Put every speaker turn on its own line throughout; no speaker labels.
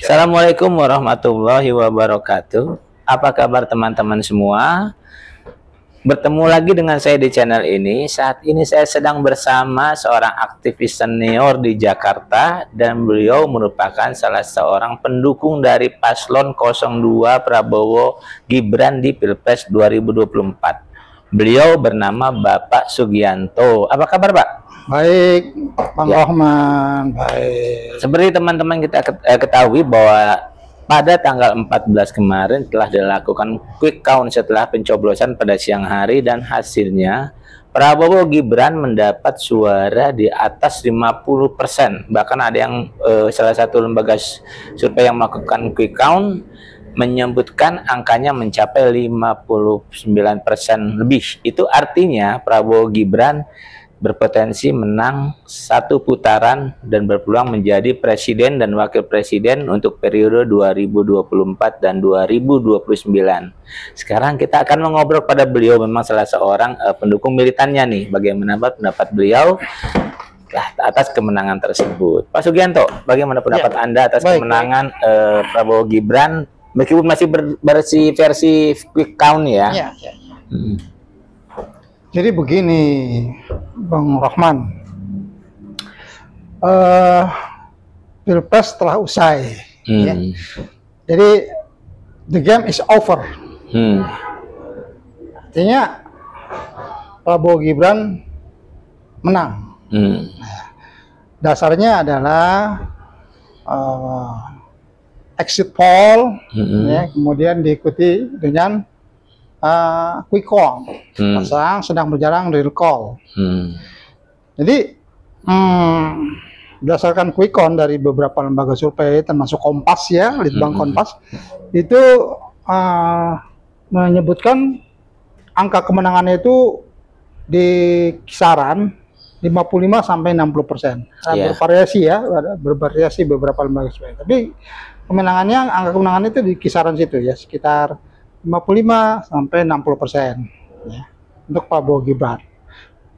Assalamualaikum warahmatullahi wabarakatuh. Apa kabar teman-teman semua? Bertemu lagi dengan saya di channel ini. Saat ini saya sedang bersama seorang aktivis senior di Jakarta dan beliau merupakan salah seorang pendukung dari paslon 02 Prabowo Gibran di Pilpres 2024. Beliau bernama Bapak Sugianto. Apa kabar, Pak?
Baik, Bang Rahman. Baik.
Seperti teman-teman kita ketahui bahwa pada tanggal 14 kemarin telah dilakukan quick count setelah pencoblosan pada siang hari dan hasilnya Prabowo Gibran mendapat suara di atas 50%. Bahkan ada yang salah satu lembaga survei yang melakukan quick count menyebutkan angkanya mencapai 59% lebih. Itu artinya Prabowo Gibran berpotensi menang satu putaran dan berpeluang menjadi presiden dan wakil presiden untuk periode 2024 dan 2029. Sekarang kita akan mengobrol pada beliau, memang salah seorang pendukung militannya nih. Bagaimana pendapat beliau atas kemenangan tersebut? Pak Sugianto, bagaimana pendapat Anda atas kemenangan Prabowo Gibran? Meskipun masih versi quick count ya.
Jadi begini, Bang Rahman, Pilpres telah usai. Ya. Jadi the game is over. Artinya Prabowo Gibran menang. Dasarnya adalah exit poll, ya, kemudian diikuti dengan quick count, sedang berjalan real call. Jadi berdasarkan quick count dari beberapa lembaga survei, termasuk Kompas ya, Litbang Kompas, itu menyebutkan angka kemenangannya itu di kisaran 55 sampai 60%. Bervariasi ya, bervariasi beberapa lembaga survei. Tapi angka kemenangannya itu di kisaran situ ya, sekitar 55 sampai 60% ya, untuk Prabowo Gibran.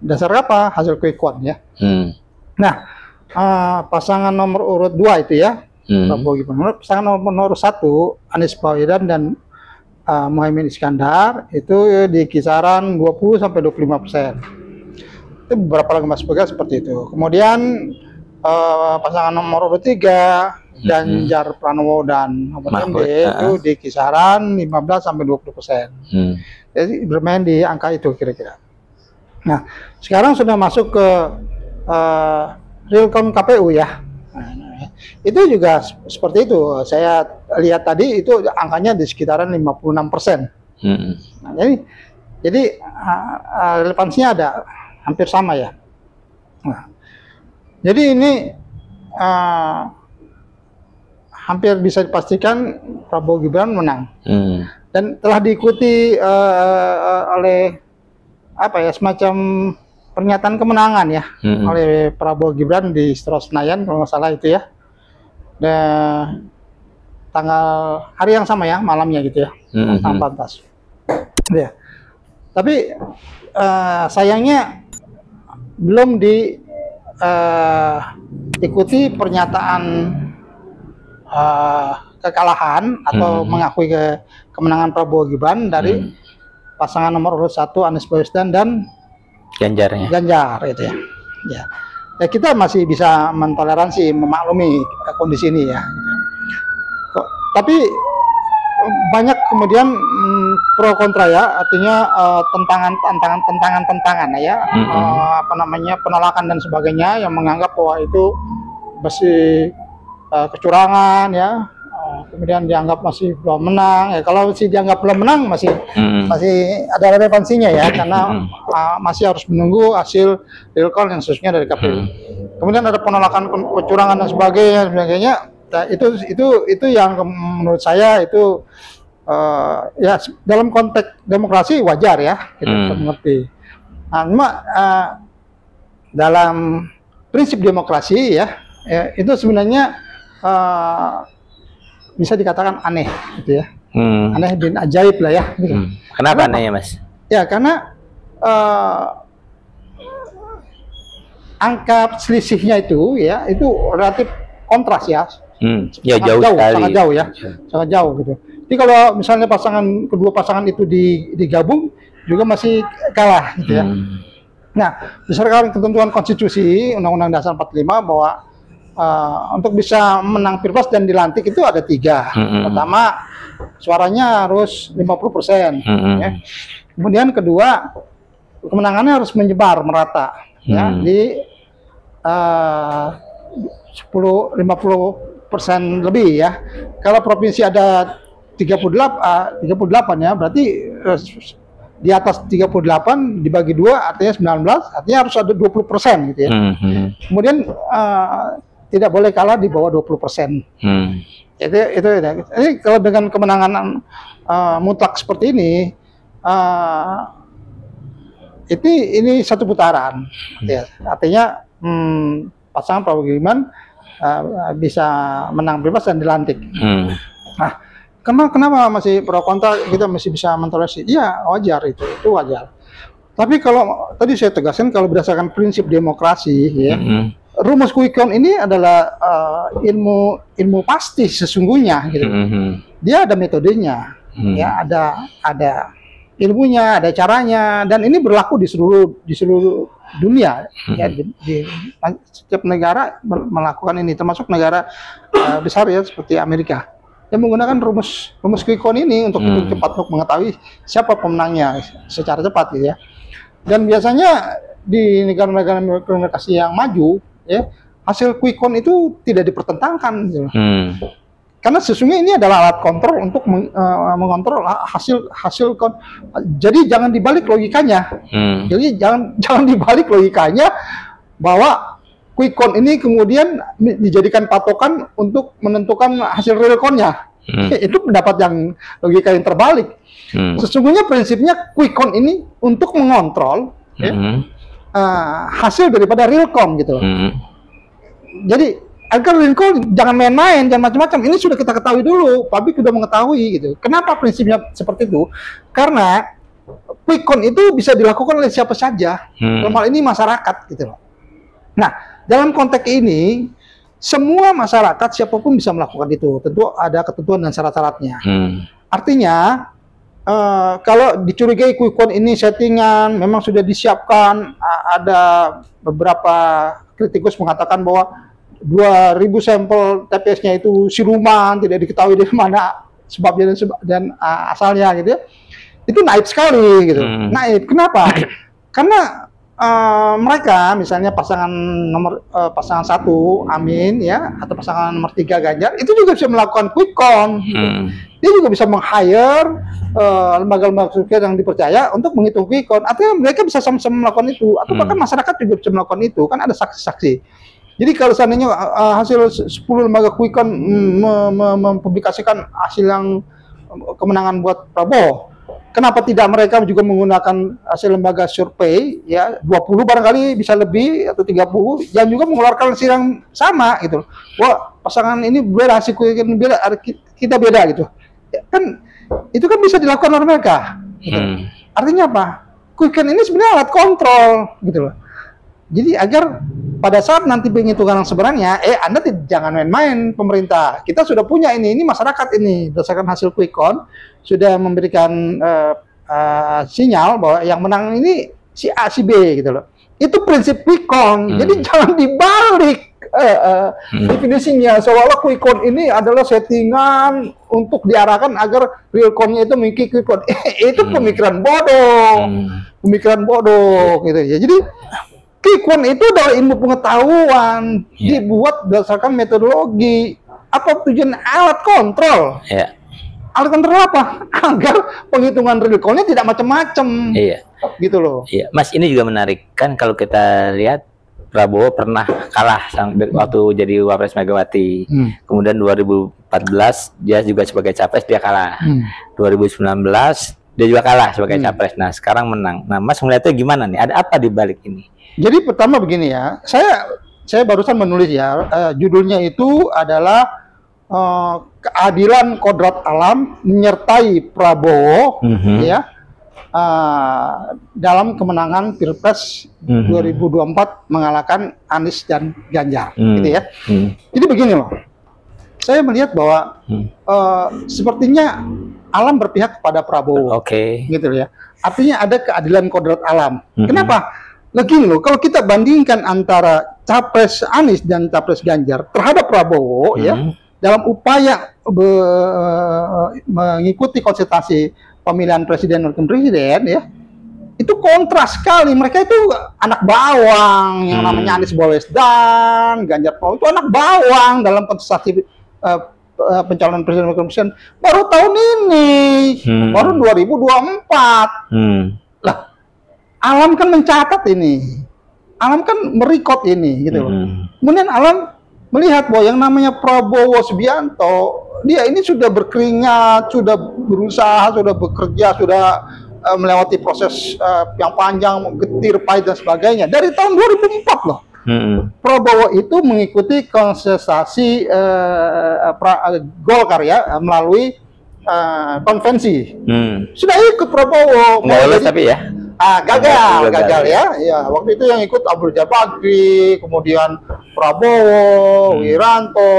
Dasar apa? Hasil quick count ya. Nah, pasangan nomor urut 2 itu ya, Prabowo Gibran. Pasangan nomor 1 Anies Baswedan dan Muhaimin Iskandar itu di kisaran 20 sampai 25%. Itu beberapa lembaga survei seperti itu. Kemudian pasangan nomor urut 3 Ganjar Pranowo dan Mahfud MD itu di kisaran 15 sampai 20%. Jadi bermain di angka itu kira-kira. Nah, sekarang sudah masuk ke real count KPU ya. Itu juga seperti itu. Saya lihat tadi itu angkanya di sekitaran 56%. Nah, jadi relevansinya ada hampir sama ya. Nah, jadi ini hampir bisa dipastikan Prabowo Gibran menang, dan telah diikuti oleh semacam pernyataan kemenangan ya oleh Prabowo Gibran di Istora Senayan kalau nggak salah itu ya, dan tanggal hari yang sama ya, malamnya gitu ya, pantas. Ya. Tapi sayangnya belum diikuti pernyataan kekalahan atau mengakui kemenangan Prabowo Gibran dari pasangan nomor urut 1 Anies Baswedan dan Ganjar itu ya. Ya, kita masih bisa mentoleransi, memaklumi kondisi ini ya. Tapi banyak kemudian pro kontra ya, artinya tantangan ya, penolakan dan sebagainya yang menganggap bahwa itu masih kecurangan ya, kemudian dianggap masih belum menang ya. Kalau masih dianggap belum menang masih ada relevansinya ya, karena masih harus menunggu hasil real count yang seharusnya dari KPU. Kemudian ada penolakan kecurangan dan sebagainya. Nah, itu yang menurut saya itu ya dalam konteks demokrasi wajar ya, kita mengerti. Nah, cuma dalam prinsip demokrasi ya, itu sebenarnya bisa dikatakan aneh gitu ya. Aneh dan ajaib lah ya gitu.
Kenapa anehnya, Mas?
Ya karena angka selisihnya itu ya, itu relatif kontras ya,
Ya jauh sekali.
sangat jauh ya, sangat jauh gitu. Jadi kalau misalnya kedua pasangan itu digabung juga masih kalah gitu ya. Nah, berdasarkan ketentuan konstitusi Undang-Undang Dasar 45 bahwa untuk bisa menang pilpres dan dilantik itu ada 3. Pertama, suaranya harus 50%. Ya. Kemudian kedua, kemenangannya harus menyebar merata ya di 50% lebih ya. Kalau provinsi ada 38 ya, berarti di atas 38 dibagi 2 artinya 19, artinya harus ada 20% gitu ya. Kemudian tidak boleh kalah di bawah 20%. Itu ya. Jadi kalau dengan kemenangan mutlak seperti ini, ini satu putaran, ya. Artinya pasangan Prabowo Gibran bisa menang bebas dan dilantik. Nah, kenapa masih pro kontra kita masih bisa mentoleransi? Iya, wajar itu wajar. Tapi kalau tadi saya tegaskan kalau berdasarkan prinsip demokrasi, ya, rumus quick count ini adalah ilmu pasti sesungguhnya, gitu. Dia ada metodenya, ya, ada ilmunya, ada caranya, dan ini berlaku di seluruh dunia. Ya, di setiap negara melakukan ini, termasuk negara besar ya seperti Amerika, yang menggunakan rumus quick count ini untuk cepat untuk mengetahui siapa pemenangnya secara cepat, gitu ya. Dan biasanya di negara-negara demokrasi yang maju, ya, hasil quick count itu tidak dipertentangkan, gitu. Karena sesungguhnya ini adalah alat kontrol untuk mengontrol hasil count. Jadi jangan dibalik logikanya. Jadi jangan dibalik logikanya bahwa quick count ini kemudian dijadikan patokan untuk menentukan hasil real count-nya. Itu pendapat yang logika yang terbalik. Sesungguhnya prinsipnya quick count ini untuk mengontrol ya, hasil daripada real count, gitu. Jadi agar real count jangan main-main, jangan macam-macam. Ini sudah kita ketahui dulu, publik sudah mengetahui, gitu. Kenapa prinsipnya seperti itu? Karena quick count itu bisa dilakukan oleh siapa saja. Dalam hal ini masyarakat, gitu loh. Nah, dalam konteks ini semua masyarakat siapapun bisa melakukan itu. Tentu ada ketentuan dan syarat-syaratnya. Artinya kalau dicurigai quick count ini settingan, memang sudah disiapkan. Ada beberapa kritikus mengatakan bahwa 2.000 sampel TPS-nya itu siluman, tidak diketahui dari mana sebabnya dan asalnya, gitu ya. Itu naif sekali, gitu. Naif. Kenapa? Karena mereka misalnya pasangan 1 Amin ya, atau pasangan nomor 3 Ganjar itu juga bisa melakukan quick count. Dia juga bisa meng-hire lembaga-lembaga survei yang dipercaya untuk menghitung quick count. Artinya mereka bisa sama-sama melakukan itu, atau bahkan masyarakat juga bisa melakukan itu, kan ada saksi-saksi. Jadi kalau seandainya hasil 10 lembaga quick count mempublikasikan hasil yang kemenangan buat Prabowo, kenapa tidak mereka juga menggunakan hasil lembaga survei ya, 20 barangkali bisa lebih atau 30 yang juga mengeluarkan hasil yang sama, gitu. Wah, pasangan ini beda, hasil quick count beda, kita beda, gitu. Ya, kan itu kan bisa dilakukan oleh mereka, gitu. Artinya apa? Quick count ini sebenarnya alat kontrol, gitu loh. Jadi agar pada saat nanti penghitungan yang sebenarnya, Anda jangan main-main pemerintah. Kita sudah punya ini masyarakat ini berdasarkan hasil quick count sudah memberikan sinyal bahwa yang menang ini si A, si B, gitu loh. Itu prinsip quick count. Jadi jangan dibalik definisinya seolah quick count ini adalah settingan untuk diarahkan agar real count-nya itu mengikuti quick count. Itu pemikiran bodoh. Pemikiran bodoh, gitu ya. Jadi quick count itu adalah ilmu pengetahuan, dibuat berdasarkan metodologi. Apa tujuan alat kontrol? Alat kontrol apa? Agar penghitungan real count-nya tidak macam-macam. Gitu loh.
Mas, ini juga menarik. Kan kalau kita lihat Prabowo pernah kalah waktu jadi Wapres Megawati. Kemudian 2014 dia juga sebagai capres dia kalah. 2019 dia juga kalah sebagai capres. Nah, sekarang menang. Nah, Mas melihatnya gimana nih? Ada apa di balik ini?
Jadi pertama begini ya, saya barusan menulis ya, judulnya itu adalah keadilan kodrat alam menyertai Prabowo ya dalam kemenangan Pilpres 2024 mengalahkan Anies dan Ganjar, gitu ya. Jadi begini loh, saya melihat bahwa sepertinya alam berpihak kepada Prabowo. Gitu ya. Artinya ada keadilan kodrat alam. Kenapa? Lagi loh, kalau kita bandingkan antara Capres Anies dan Capres Ganjar terhadap Prabowo ya, dalam upaya mengikuti konsultasi pemilihan presiden dan wakil presiden ya, itu kontras sekali. Mereka itu anak bawang, yang namanya Anies Baswedan, Ganjar Pranowo itu anak bawang dalam kontestasi pencalonan presiden dan wakil presiden baru tahun ini, baru 2024. Lah, alam kan mencatat ini, alam kan merekod ini, gitu loh. Kemudian alam melihat bahwa yang namanya Prabowo Subianto, dia ini sudah berkeringat, sudah berusaha, sudah bekerja, sudah melewati proses yang panjang, getir, pahit dan sebagainya dari tahun 2004 loh. Prabowo itu mengikuti konsentrasi Golkar ya, melalui konvensi. Sudah ikut Prabowo.
Nggak lolos tapi ya?
Gagal ya. Ya, waktu itu yang ikut Abdul Jabbar, kemudian Prabowo, Wiranto,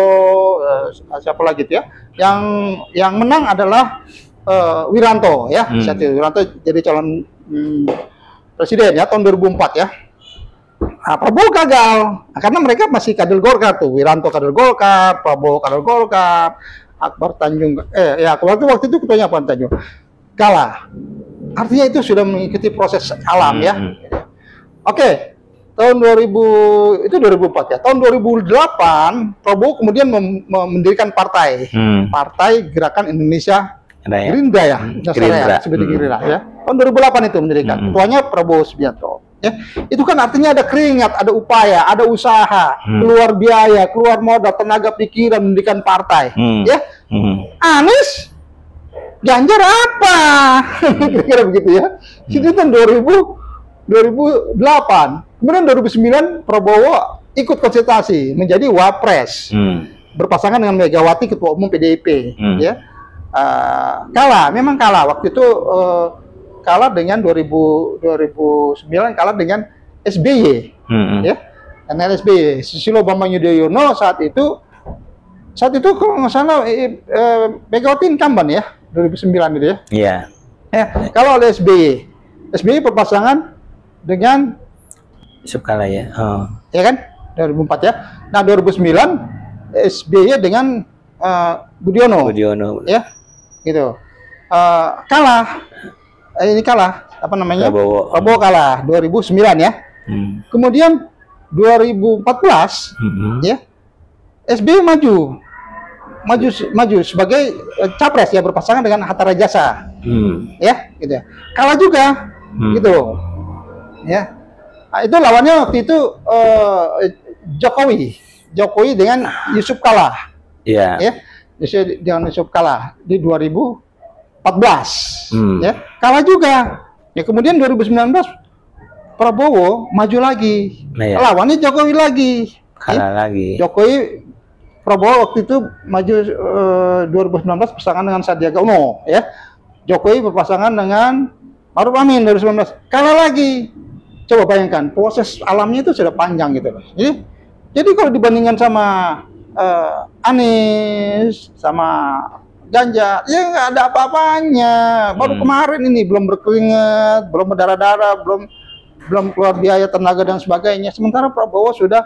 siapa lagi itu ya? Yang menang adalah Wiranto ya. Wiranto jadi calon presiden ya tahun 2004 ya. Nah, Prabowo gagal karena mereka masih kader Golkar tuh. Wiranto kader Golkar, Prabowo kader Golkar, Akbar Tanjung waktu itu ketuanya Akbar Tanjung kalah. Artinya itu sudah mengikuti proses alam ya. Oke, tahun 2000 itu 2004 ya. Tahun 2008 Prabowo kemudian mendirikan partai, Partai Gerakan Indonesia Gerindra ya, seperti Gerindra ya. Tahun 2008 itu mendirikan. Ketuanya Prabowo Subianto. Ya, itu kan artinya ada keringat, ada upaya, ada usaha, keluar biaya, keluar modal, tenaga pikiran mendirikan partai. Ya, Anies Ganjar apa? Kira-kira begitu ya. Itu kan 2008. Kemudian 2009 Prabowo ikut konsultasi menjadi Wapres. Berpasangan dengan Megawati Ketua Umum PDIP. Ya. Memang kalah. Waktu itu kalah dengan 2009 kalah dengan SBY. Ya. Dengan SBY. Susilo Bambang Yudhoyono saat itu kalau nggak salah Megawati incumbent ya. 2009 itu ya.
Iya.
Kalau oleh SBY berpasangan dengan
Yusuf Kala ya.
Ya kan? 2004 ya. Nah, 2009 SBY dengan Budiono. Ya. Gitu. Kalah. Ini kalah. Apa namanya? Prabowo kalah 2009 ya. Kemudian 2014 ya. SBY maju sebagai capres ya, berpasangan dengan Hatta Rajasa. Ya, gitu ya. Kalah juga. Gitu. Ya. Nah, itu lawannya waktu itu Jokowi dengan Yusuf Kala.
Iya.
Ya. Dengan Yusuf Kala di 2014. Ya. Kalah juga. Ya, kemudian 2019 Prabowo maju lagi. Lawannya Jokowi lagi.
Kalah lagi.
Prabowo waktu itu maju 2019 berpasangan dengan Sandiaga Uno ya. Jokowi berpasangan dengan Maruf Amin 2019. Kalah lagi. Coba bayangkan, proses alamnya itu sudah panjang gitu loh. Jadi kalau dibandingkan sama Anies sama Ganjar, ya nggak ada apa-apanya. Baru kemarin ini belum berkeringat, belum berdarah-darah, belum keluar biaya tenaga dan sebagainya. Sementara Prabowo sudah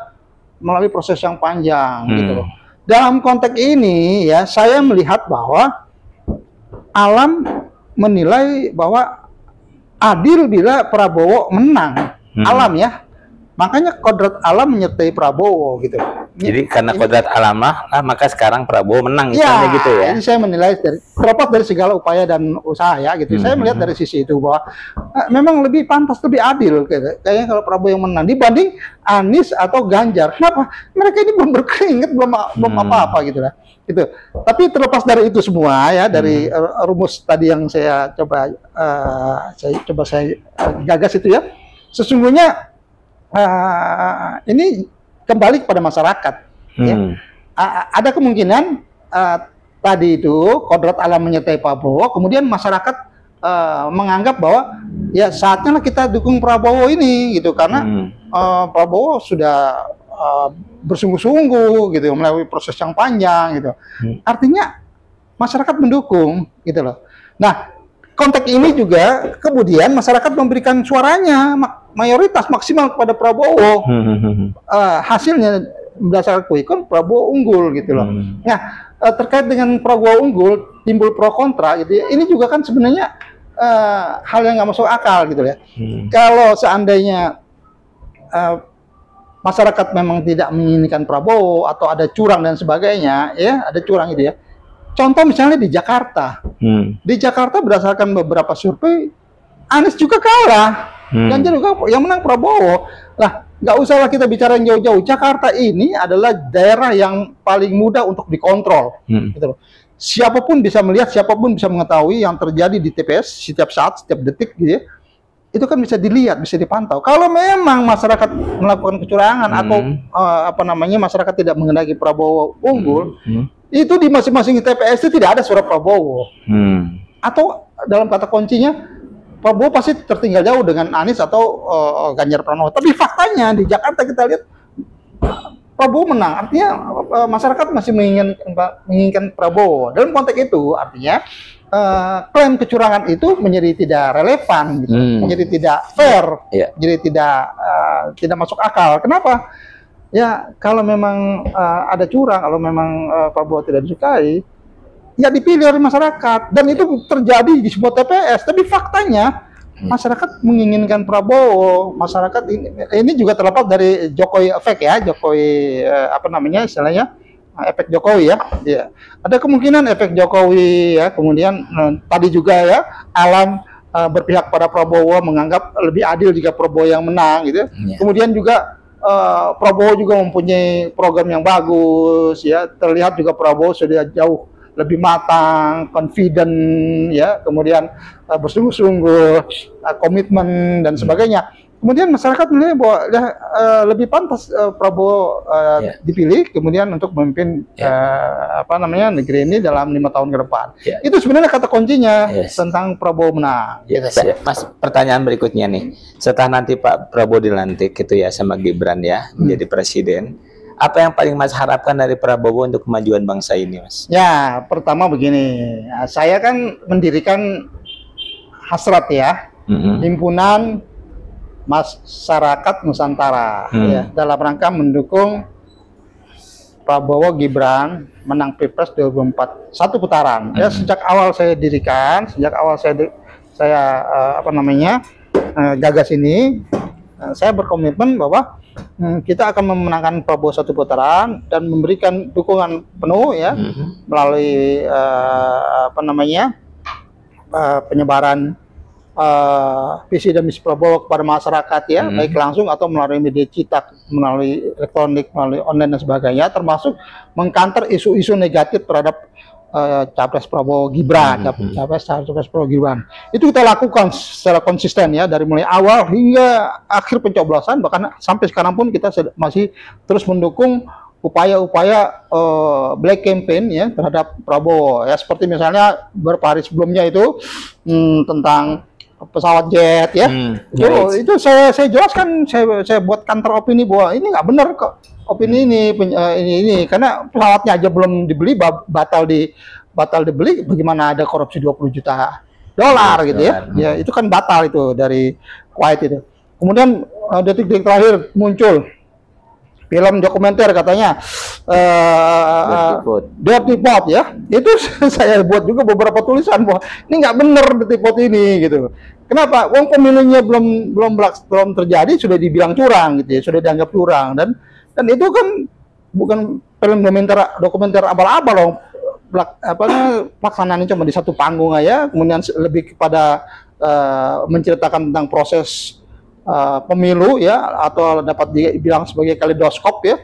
melalui proses yang panjang gitu loh. Dalam konteks ini ya, saya melihat bahwa alam menilai bahwa adil bila Prabowo menang. Alam ya. Makanya kodrat alam menyertai Prabowo gitu.
Jadi karena kodrat alam lah, maka sekarang Prabowo menang
ya,
gitu ya.
Ini saya menilai terlepas dari segala upaya dan usaha ya gitu. Saya melihat dari sisi itu bahwa memang lebih pantas, lebih adil kayaknya kalau Prabowo yang menang dibanding Anies atau Ganjar. Kenapa? Mereka ini belum berkeringat, belum apa-apa gitu lah. Gitu. Tapi terlepas dari itu semua ya, dari rumus tadi yang saya coba saya gagas itu ya. Sesungguhnya ini kembali kepada masyarakat. Ya. Ada kemungkinan tadi itu kodrat alam menyertai Prabowo, kemudian masyarakat menganggap bahwa ya saatnya kita dukung Prabowo ini gitu, karena Prabowo sudah bersungguh-sungguh gitu, melalui proses yang panjang gitu. Artinya masyarakat mendukung gitu loh. Nah, konteks ini juga kemudian masyarakat memberikan suaranya mayoritas maksimal kepada Prabowo. Hasilnya berdasarkan quick count Prabowo unggul gitu loh. Nah, terkait dengan Prabowo unggul timbul pro kontra gitu ya. Ini juga kan sebenarnya hal yang nggak masuk akal gitu ya. Kalau seandainya masyarakat memang tidak menginginkan Prabowo atau ada curang dan sebagainya, ya ada curang gitu ya. Contoh misalnya di Jakarta. Di Jakarta berdasarkan beberapa survei, Anies juga kalah. Ganjar juga yang menang Prabowo. Lah, nggak usahlah kita bicara yang jauh-jauh. Jakarta ini adalah daerah yang paling mudah untuk dikontrol. Gitu loh. Siapapun bisa melihat, siapapun bisa mengetahui yang terjadi di TPS setiap saat, setiap detik gitu ya. Itu kan bisa dilihat, bisa dipantau. Kalau memang masyarakat melakukan kecurangan atau masyarakat tidak mengendaki Prabowo unggul, itu di masing-masing TPS itu tidak ada surat Prabowo. Atau dalam kata kuncinya Prabowo pasti tertinggal jauh dengan Anies atau Ganjar Pranowo. Tapi faktanya di Jakarta kita lihat Prabowo menang. Artinya masyarakat masih menginginkan Prabowo. Dalam konteks itu artinya klaim kecurangan itu menjadi tidak relevan, gitu. Menjadi tidak fair, jadi tidak masuk akal. Kenapa? Ya kalau memang ada curang, kalau memang Prabowo tidak disukai, ya dipilih oleh masyarakat. Dan itu terjadi di semua TPS. Tapi faktanya masyarakat menginginkan Prabowo. Masyarakat ini juga terlepas dari Jokowi efek ya, Jokowi istilahnya efek Jokowi ya. Ada kemungkinan efek Jokowi ya. Kemudian tadi juga ya alam berpihak pada Prabowo, menganggap lebih adil jika Prabowo yang menang gitu. Kemudian juga Prabowo juga mempunyai program yang bagus ya. Terlihat juga Prabowo sudah jauh lebih matang, confident ya, kemudian bersungguh-sungguh, komitmen dan sebagainya. Kemudian masyarakat menilai bahwa lebih pantas Prabowo dipilih kemudian untuk memimpin negeri ini dalam 5 tahun ke depan. Itu sebenarnya kata kuncinya tentang Prabowo menang.
Mas, pertanyaan berikutnya nih. Setelah nanti Pak Prabowo dilantik gitu ya sama Gibran ya menjadi presiden, apa yang paling Mas harapkan dari Prabowo untuk kemajuan bangsa ini, Mas?
Ya, pertama begini. Saya kan mendirikan Hasrat ya, himpunan masyarakat Nusantara ya, dalam rangka mendukung Prabowo Gibran menang Pilpres 2024 satu putaran. Ya sejak awal saya dirikan, sejak awal saya gagas ini, saya berkomitmen bahwa kita akan memenangkan Prabowo satu putaran dan memberikan dukungan penuh ya melalui penyebaran visi dan misi Prabowo kepada masyarakat ya, baik langsung atau melalui media cetak, melalui elektronik, melalui online dan sebagainya, termasuk mengkanter isu-isu negatif terhadap capres Prabowo Gibran, capres Prabowo Gibran. Itu kita lakukan secara konsisten ya, dari mulai awal hingga akhir pencoblosan, bahkan sampai sekarang pun kita masih terus mendukung upaya-upaya black campaign ya terhadap Prabowo ya, seperti misalnya beberapa hari sebelumnya itu tentang pesawat jet ya. Itu saya jelaskan, saya buat kantor opini bahwa ini nggak benar kok opini ini karena pesawatnya aja belum dibeli, batal dibeli, bagaimana ada korupsi 20 juta dolar gitu ya. Ya itu kan batal itu dari Kuwait itu. Kemudian detik-detik terakhir muncul film dokumenter katanya Dirty Pot ya. Itu saya buat juga beberapa tulisan bahwa ini nggak benar Dirty Pot ini gitu. Kenapa? Wong pemilunya belum terjadi sudah dibilang curang gitu ya, sudah dianggap curang, dan itu kan bukan film dokumenter abal-abal loh. Pelaksanaannya cuma di satu panggung aja, kemudian lebih kepada menceritakan tentang proses pemilu ya, atau dapat dibilang sebagai kaleidoskop ya.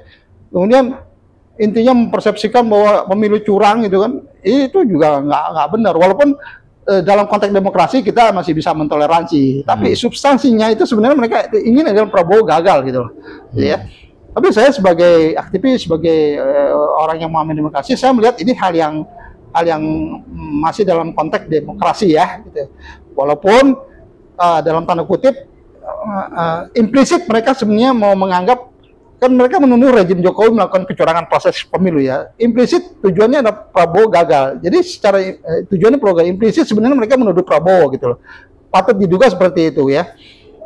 Kemudian intinya mempersepsikan bahwa pemilu curang gitu kan, itu juga nggak benar. Walaupun dalam konteks demokrasi kita masih bisa mentoleransi, tapi substansinya itu sebenarnya mereka ingin agar Prabowo gagal gitu loh, ya. Tapi saya sebagai aktivis, sebagai orang yang memahami demokrasi, saya melihat ini hal yang masih dalam konteks demokrasi ya, gitu. Walaupun dalam tanda kutip implisit mereka sebenarnya mau menganggap kan mereka menuduh rejim Jokowi melakukan kecurangan proses pemilu ya. Implisit tujuannya ada Prabowo gagal. Jadi secara tujuannya Prabowo gagal. Implisit sebenarnya mereka menuduh Prabowo gitu loh. Patut diduga seperti itu ya.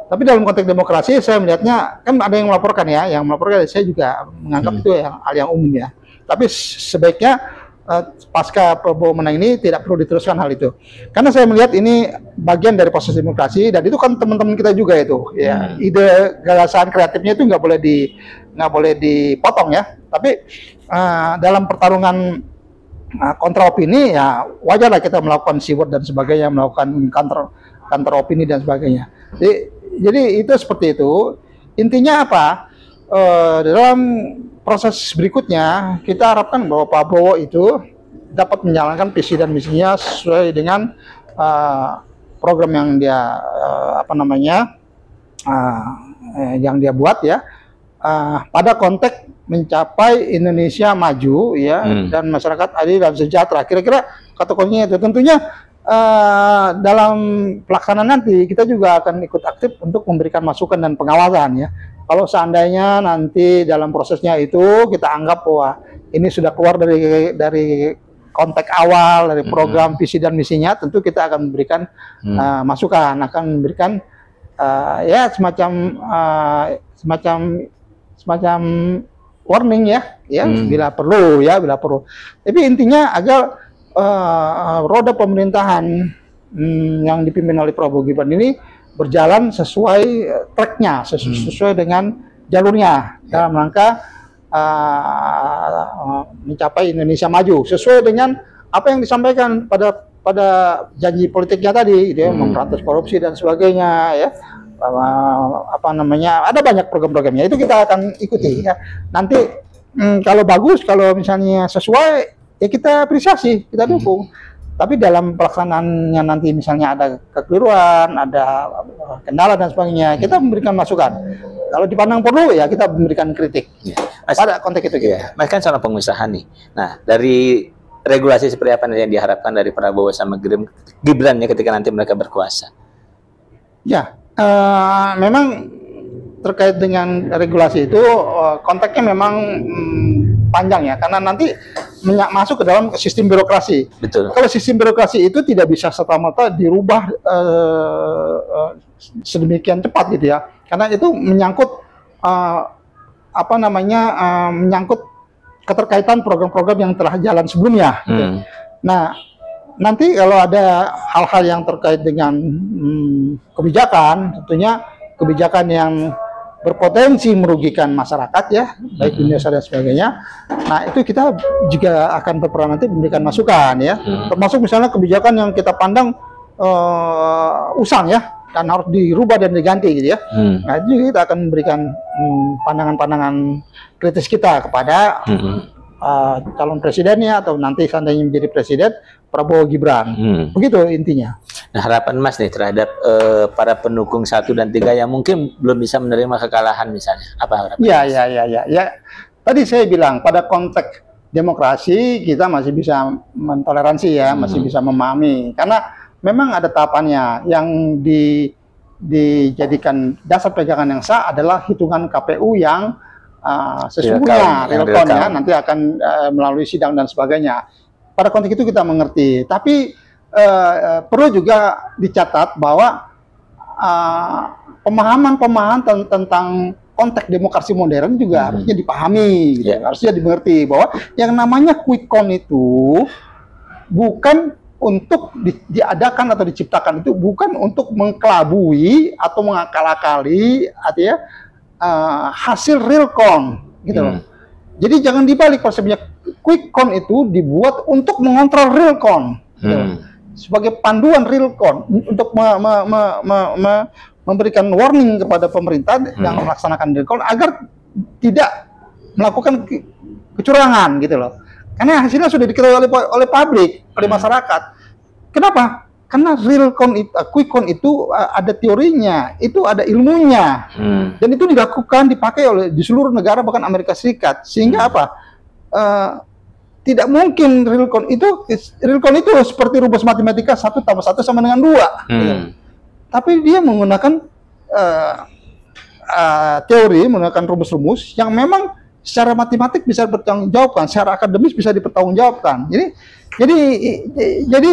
Tapi dalam konteks demokrasi saya melihatnya kan ada yang melaporkan ya, yang melaporkan saya juga menganggap itu hal yang umum ya. Tapi sebaiknya pasca Prabowo menang ini tidak perlu diteruskan hal itu, karena saya melihat ini bagian dari proses demokrasi dan itu kan teman-teman kita juga itu ya, ide gagasan kreatifnya itu nggak boleh dipotong ya. Tapi dalam pertarungan kontra opini ya wajarlah kita melakukan siwot dan sebagainya, melakukan counter opini dan sebagainya. Jadi itu seperti itu. Intinya apa? Dalam proses berikutnya kita harapkan bahwa Pak Prabowo itu dapat menjalankan visi dan misinya sesuai dengan program yang dia yang dia buat ya, pada konteks mencapai Indonesia maju ya, dan masyarakat adil dan sejahtera. Kira-kira kata kuncinya itu. Tentunya dalam pelaksanaan nanti kita juga akan ikut aktif untuk memberikan masukan dan pengawasan ya. Kalau seandainya nanti dalam prosesnya itu kita anggap bahwa ini sudah keluar dari konteks awal dari program visi dan misinya, tentu kita akan memberikan masukan, akan memberikan ya semacam warning ya, bila perlu. Tapi intinya agar roda pemerintahan yang dipimpin oleh Prabowo Gibran ini berjalan sesuai tracknya, sesuai dengan jalurnya dalam rangka mencapai Indonesia maju sesuai dengan apa yang disampaikan pada janji politiknya tadi, dia memberantas korupsi dan sebagainya ya. Ada banyak program-programnya, itu kita akan ikuti ya. Nanti kalau bagus, kalau misalnya sesuai ya kita apresiasi, kita dukung. Tapi dalam pelaksanaannya nanti misalnya ada kekeliruan, ada kendala dan sebagainya, kita memberikan masukan. Kalau dipandang perlu ya kita memberikan kritik.
Mas,
pada konteks itu.
Mas kan seorang pengusaha nih. Nah, dari regulasi seperti apa yang diharapkan dari Prabowo sama Gibran ya ketika nanti mereka berkuasa? Ya,
memang terkait dengan regulasi itu konteksnya memang panjang ya, karena nanti masuk ke dalam sistem birokrasi.
Betul.
Kalau sistem birokrasi itu tidak bisa serta-merta dirubah sedemikian cepat gitu ya, karena itu menyangkut menyangkut keterkaitan program-program yang telah jalan sebelumnya. Gitu. Nah, nanti kalau ada hal-hal yang terkait dengan kebijakan, tentunya kebijakan yang berpotensi merugikan masyarakat ya, baik dunia usaha dan sebagainya. Nah, itu kita juga akan berperan nanti memberikan masukan ya. Termasuk misalnya kebijakan yang kita pandang usang ya, dan harus dirubah dan diganti gitu ya. Nah, itu kita akan memberikan pandangan-pandangan kritis kita kepada calon presidennya atau nanti seandainya menjadi presiden Prabowo Gibran. Begitu intinya.
Nah, harapan Mas nih terhadap para pendukung 1 dan 3 yang mungkin belum bisa menerima kekalahan misalnya. Apa harapan?
Ya. Tadi saya bilang pada konteks demokrasi kita masih bisa mentoleransi ya, masih bisa memahami. Karena memang ada tahapannya yang dijadikan dasar pegangan yang sah adalah hitungan KPU yang sesungguhnya real count ya, nanti akan melalui sidang dan sebagainya. Pada konteks itu kita mengerti, tapi perlu juga dicatat bahwa pemahaman tentang konteks demokrasi modern juga harusnya dipahami, gitu. Harusnya dimengerti bahwa yang namanya quick count itu bukan untuk diadakan atau diciptakan, itu bukan untuk mengkelabui atau mengakal-akali artinya hasil real count gitu loh. Jadi jangan dibalik konsepnya, quick count itu dibuat untuk mengontrol real count gitu. Sebagai panduan real count untuk memberikan warning kepada pemerintah yang melaksanakan real count agar tidak melakukan kecurangan gitu loh. Karena hasilnya sudah diketahui oleh publik, oleh masyarakat. Kenapa? Karena real count itu, quick count itu ada teorinya, itu ada ilmunya, dan itu dipakai di seluruh negara bahkan Amerika Serikat. Sehingga apa? Tidak mungkin real count itu seperti rumus matematika 1+1 sama dengan 2. Tapi dia menggunakan teori, menggunakan rumus-rumus yang memang secara matematik bisa dipertanggungjawabkan, secara akademis bisa dipertanggungjawabkan. Jadi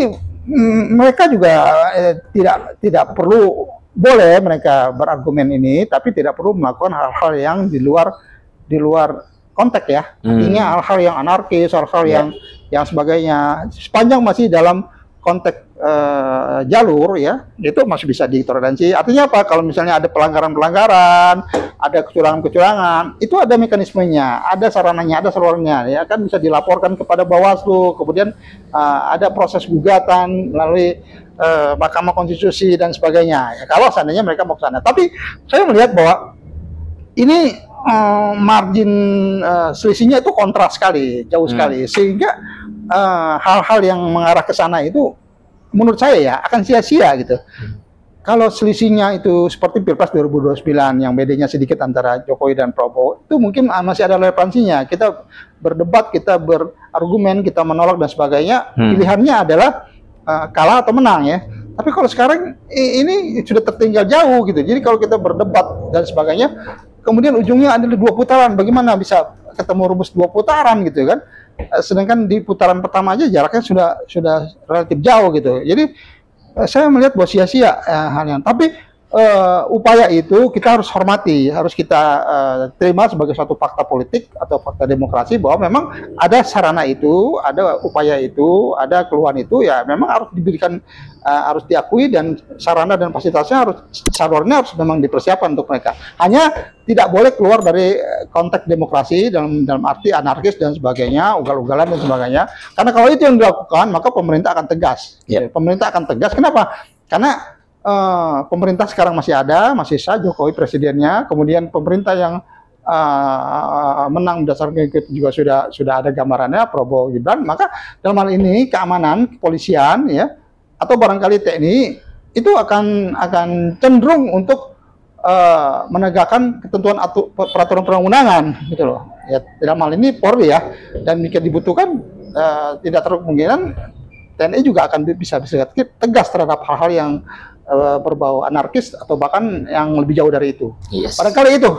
mereka juga tidak perlu, boleh mereka berargumen ini, tapi tidak perlu melakukan hal-hal yang di luar konteks ya. Artinya hal-hal yang anarkis, hal-hal yang sebagainya. Sepanjang masih dalam konteks jalur ya, itu masih bisa ditoleransi. Artinya apa? Kalau misalnya ada pelanggaran-pelanggaran, ada kecurangan-kecurangan, itu ada mekanismenya, ada sarananya, ada salurannya, ya kan, bisa dilaporkan kepada Bawaslu, kemudian ada proses gugatan melalui Mahkamah Konstitusi dan sebagainya. Ya, kalau seandainya mereka mau ke sana. Tapi saya melihat bahwa ini margin selisihnya itu kontras sekali, jauh sekali, sehingga hal-hal yang mengarah ke sana itu menurut saya ya akan sia-sia gitu. Kalau selisihnya itu seperti Pilpres 2029 yang bedanya sedikit antara Jokowi dan Prabowo, itu mungkin masih ada relevansinya. Kita berdebat, kita berargumen, kita menolak dan sebagainya. Pilihannya adalah kalah atau menang ya. Tapi kalau sekarang ini sudah tertinggal jauh gitu. Jadi kalau kita berdebat dan sebagainya, kemudian ujungnya adalah 2 putaran. Bagaimana bisa ketemu rumus 2 putaran gitu kan? Sedangkan di putaran pertama aja jaraknya sudah relatif jauh gitu. Jadi saya melihat bahwa sia-sia hal yang. Tapi upaya itu kita harus hormati, harus kita terima sebagai suatu fakta politik atau fakta demokrasi bahwa memang ada sarana itu, ada upaya itu, ada keluhan itu, ya memang harus diberikan, harus diakui, dan sarana dan fasilitasnya harus, salurannya harus memang dipersiapkan untuk mereka. Hanya tidak boleh keluar dari konteks demokrasi dalam arti anarkis dan sebagainya, ugal-ugalan dan sebagainya. Karena kalau itu yang dilakukan, maka pemerintah akan tegas. Pemerintah akan tegas. Kenapa? Karena pemerintah sekarang masih ada, masih sah Jokowi presidennya, kemudian pemerintah yang menang berdasarkan itu juga sudah ada gambarannya, Prabowo Gibran. Maka dalam hal ini keamanan, kepolisian ya, atau barangkali TNI itu akan cenderung untuk menegakkan ketentuan peraturan perundang-undangan gitu loh. Ya, dalam hal ini Polri ya, dan jika dibutuhkan tidak terlalu kemungkinan TNI juga akan bisa tegas terhadap hal-hal yang berbau anarkis atau bahkan yang lebih jauh dari itu. Barangkali itu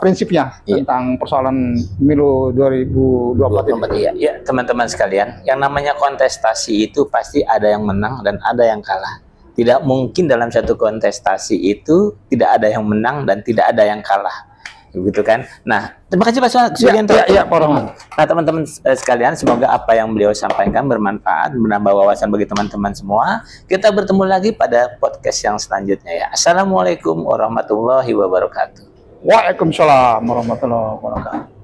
prinsipnya tentang persoalan pemilu 2024 ini.
Ya, teman-teman sekalian, yang namanya kontestasi itu pasti ada yang menang dan ada yang kalah. Tidak mungkin dalam satu kontestasi itu tidak ada yang menang dan tidak ada yang kalah. Begitu kan? Nah, terima kasih Pak Sugianto. Nah, teman-teman sekalian, semoga apa yang beliau sampaikan bermanfaat, menambah wawasan bagi teman-teman semua. Kita bertemu lagi pada podcast yang selanjutnya ya. Assalamualaikum warahmatullahi wabarakatuh.
Waalaikumsalam warahmatullahi wabarakatuh.